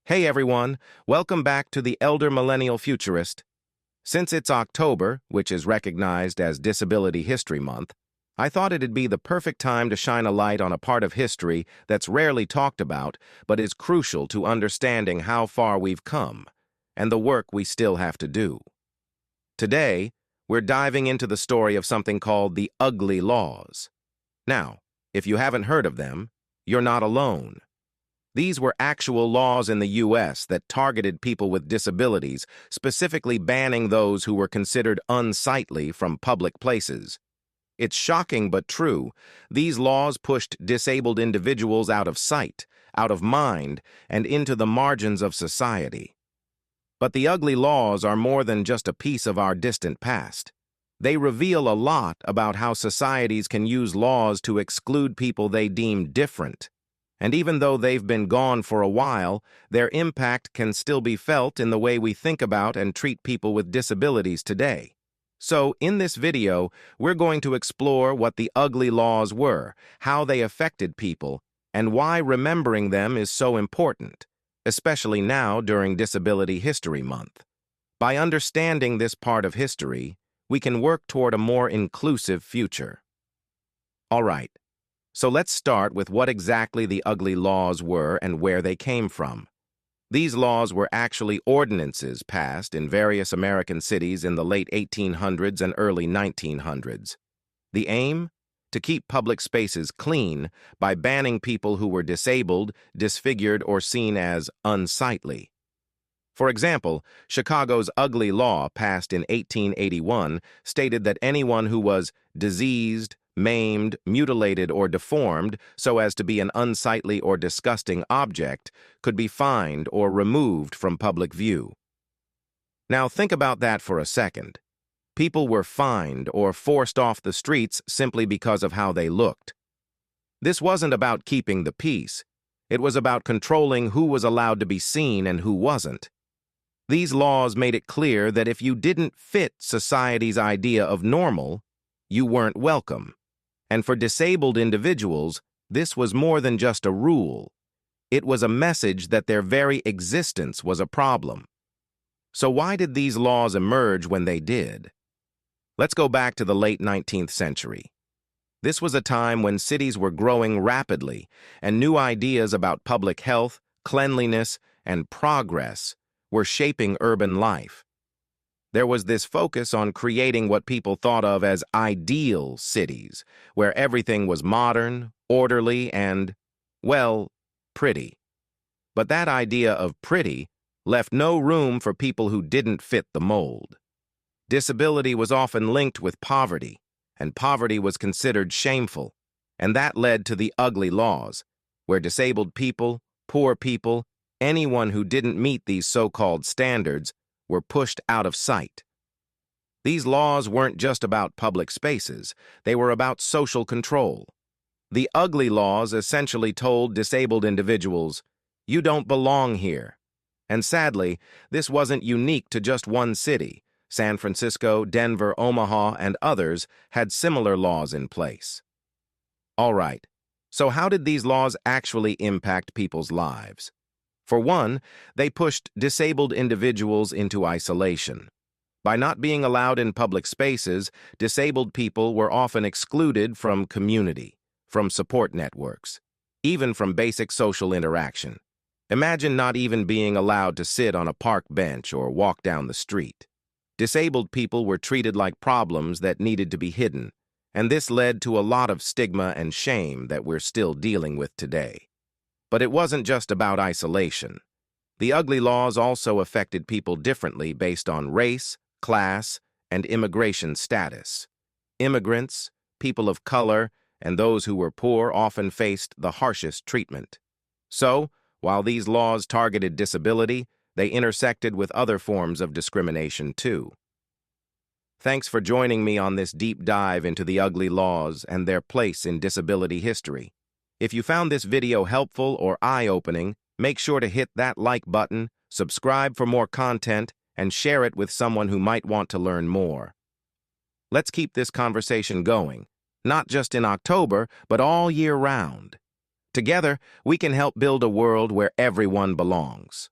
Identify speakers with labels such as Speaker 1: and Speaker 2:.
Speaker 1: Hey everyone, welcome back to the Elder Millennial Futurist. Since it's October, which is recognized as Disability History Month, I thought it'd be the perfect time to shine a light on a part of history that's rarely talked about, but is crucial to understanding how far we've come, and the work we still have to do. Today, we're diving into the story of something called the ugly laws. Now, if you haven't heard of them, you're not alone. These were actual laws in the U.S. that targeted people with disabilities, specifically banning those who were considered unsightly from public places. It's shocking but true. These laws pushed disabled individuals out of sight, out of mind, and into the margins of society. But the ugly laws are more than just a piece of our distant past. They reveal a lot about how societies can use laws to exclude people they deem different. And even though they've been gone for a while, their impact can still be felt in the way we think about and treat people with disabilities today. So, in this video, we're going to explore what the ugly laws were, how they affected people, and why remembering them is so important, especially now during Disability History Month. By understanding this part of history, we can work toward a more inclusive future. All right. So let's start with what exactly the ugly laws were and where they came from. These laws were actually ordinances passed in various American cities in the late 1800s and early 1900s. The aim? To keep public spaces clean by banning people who were disabled, disfigured, or seen as unsightly. For example, Chicago's ugly law passed in 1881 stated that anyone who was diseased, maimed, mutilated, or deformed so as to be an unsightly or disgusting object could be fined or removed from public view. Now think about that for a second. People were fined or forced off the streets simply because of how they looked. This wasn't about keeping the peace. It was about controlling who was allowed to be seen and who wasn't. These laws made it clear that if you didn't fit society's idea of normal, you weren't welcome. And for disabled individuals, this was more than just a rule. It was a message that their very existence was a problem. So why did these laws emerge when they did? Let's go back to the late 19th century. This was a time when cities were growing rapidly, and new ideas about public health, cleanliness, and progress were shaping urban life. There was this focus on creating what people thought of as ideal cities, where everything was modern, orderly, and, well, pretty. But that idea of pretty left no room for people who didn't fit the mold. Disability was often linked with poverty, and poverty was considered shameful, and that led to the ugly laws, where disabled people, poor people, anyone who didn't meet these so-called standards were pushed out of sight. These laws weren't just about public spaces, they were about social control. The ugly laws essentially told disabled individuals, "You don't belong here." And sadly, this wasn't unique to just one city. San Francisco, Denver, Omaha, and others had similar laws in place. All right, so how did these laws actually impact people's lives? For one, they pushed disabled individuals into isolation. By not being allowed in public spaces, disabled people were often excluded from community, from support networks, even from basic social interaction. Imagine not even being allowed to sit on a park bench or walk down the street. Disabled people were treated like problems that needed to be hidden, and this led to a lot of stigma and shame that we're still dealing with today. But it wasn't just about isolation. The ugly laws also affected people differently based on race, class, and immigration status. Immigrants, people of color, and those who were poor often faced the harshest treatment. So, while these laws targeted disability, they intersected with other forms of discrimination too. Thanks for joining me on this deep dive into the ugly laws and their place in disability history. If you found this video helpful or eye-opening, make sure to hit that like button, subscribe for more content, and share it with someone who might want to learn more. Let's keep this conversation going, not just in October, but all year round. Together, we can help build a world where everyone belongs.